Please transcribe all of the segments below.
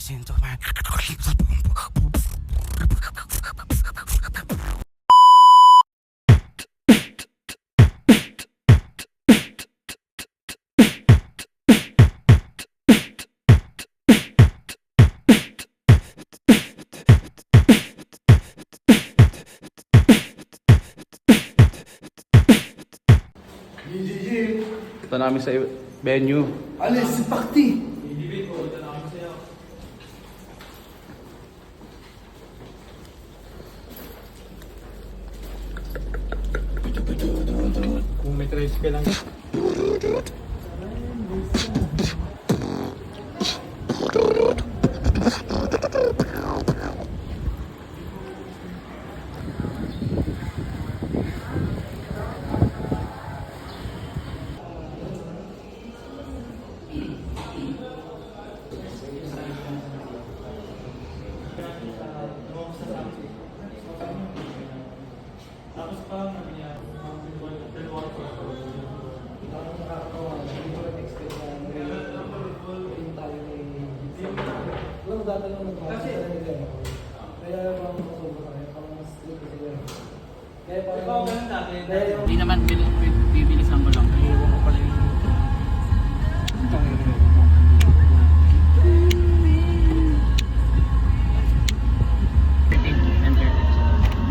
Listen to my. Ito namin sa venue. Alis, si Pakti! Kung may tricycle lang. Hindi naman bibilisan ko lang. Iiwan ko pala yung...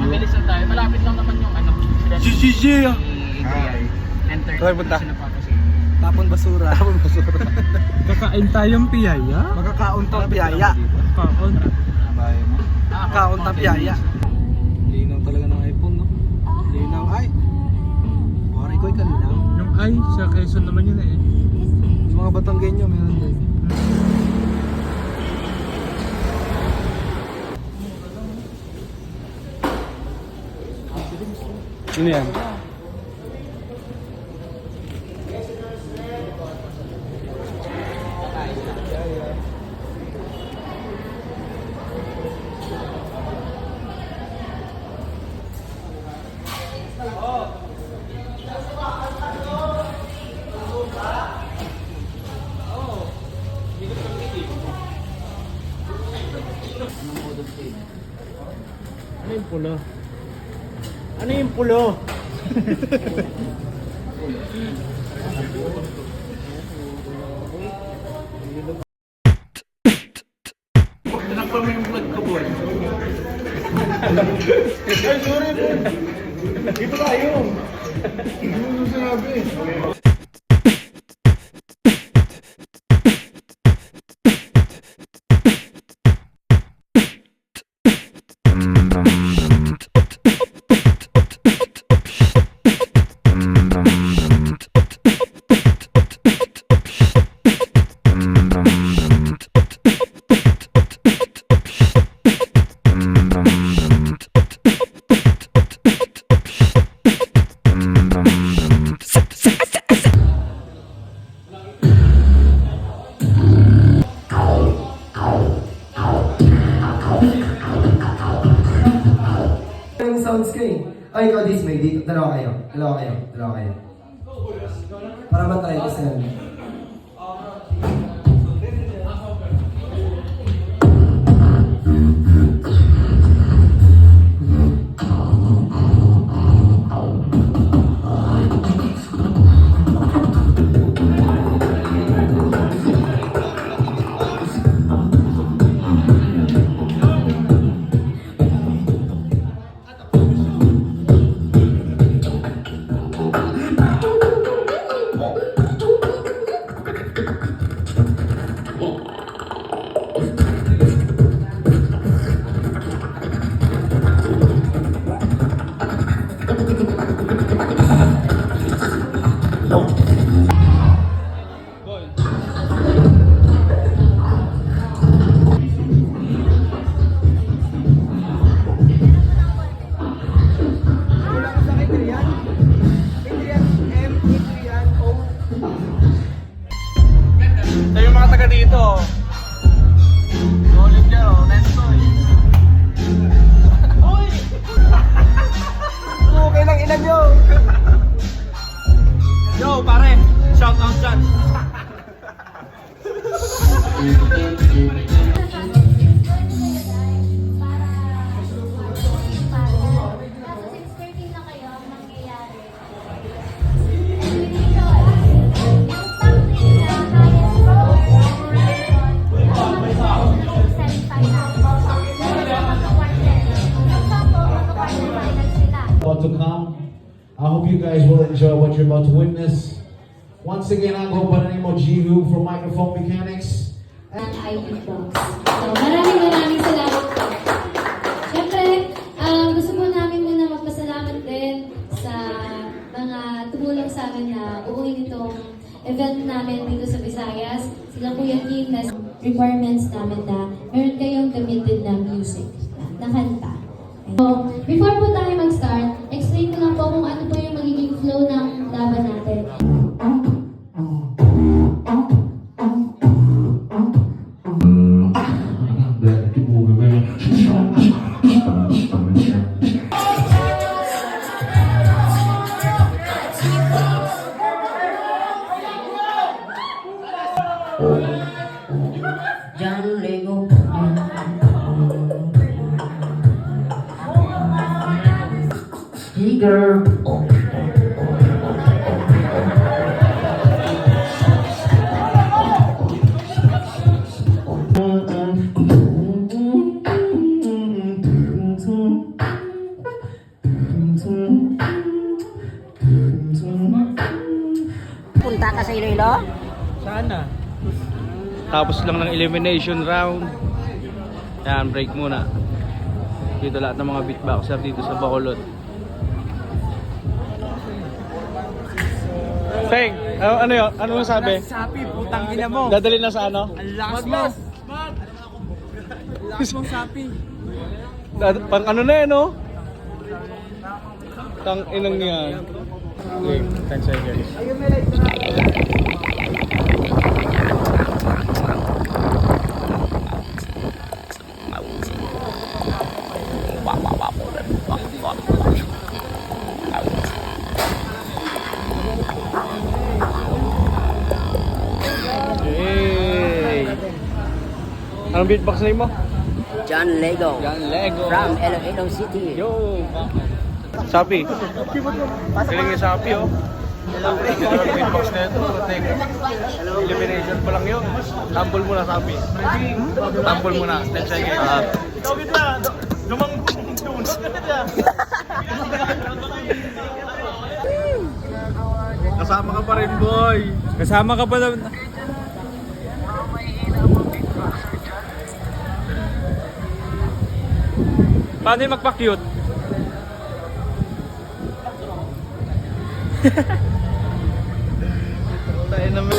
Mabilis lang tayo. Malapit lang naman yung ano. GGG! Enter. Kaya punta? Tapon basura. Tapon basura. Kakain tayong piyaya. Magkakauntang piyaya. Kaon. Bahay mo. Kakauntang piyaya. Linaw talaga ng iPhone, no? Linaw ay. Wari ko kalinaw. Yung ay, sa Quezon naman yun eh. Yung mga Batanggenyo, meron din. Ano yan? Ano yung pulo? Ano yung pulo? Tinakpan mo yung vlog ko, boy. Ay, sorry, boy. Dito tayo. Hindi mo sinabi. Sounds ko eh. Ay, ikaw this may dito. Dalawa kayo. Para matry ko sa you guys will enjoy what you're about to witness. Once again, I'm going by the name of Jihu from Microphone Mechanics. Ng ID Box. So, maraming salamat po. Siyempre, gusto po namin muna magpasalamat din sa mga tumulong sa amin na uuwi itong event namin dito sa Visayas. Sila po yung team na requirements namin na meron kayong gamitin na music, na kanta. So, before po tayo mag-start, explain ko lang po kung ano po yung magiging flow ng laban natin. John Lego. Tiger. Punta ka sa Iloilo? Sana. Tapos lang ng elimination round. Yan, break muna. Dito lahat ng mga beatboxer dito sa Bacolod. Teng, ano yun? Ano yung sabi? Sapi, putang ina mo. Dadali na sa ano? Ang lakas mo. Lakas mong sapi. Pang ano na no? Tang inang niyan. Okay, 10 seconds. Hey! Anong beatbox name mo? John Lego. Yan, Lego. From Iloilo City. Yo! Sapi. Galing yung Sapi, oh. Ang beatbox na ito. Elimination pa lang yun. Tumble muna, Sapi. Tumble muna. 10 seconds. Kasama ka pa rin, boy. Kasama ka pa na. Paano yung magpa-cute? Tayo naman.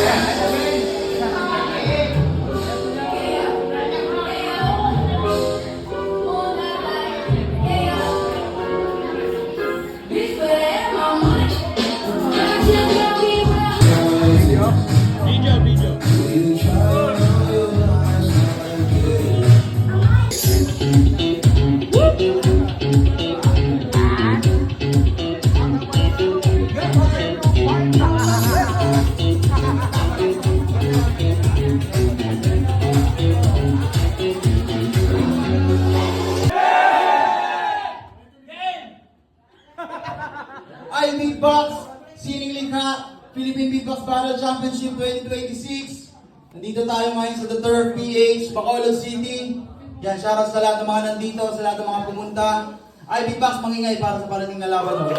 Ay, Beatbox, Sining Likha, Philippine Beatbox Battle Championship 2026. Nandito tayo ngayon sa The Turf PH, Bacolod City. Yan, shoutout sa lahat ng mga nandito, sa lahat ng mga pumunta. Ay, Beatbox, mangingay para sa parating na laban mo.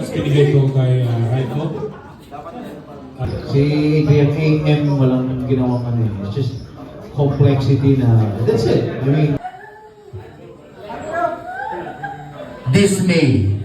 Kinigay ko kay Raiko. Si Adrian AM walang ginawang ano eh. It's just complexity na, that's it. I mean, This May,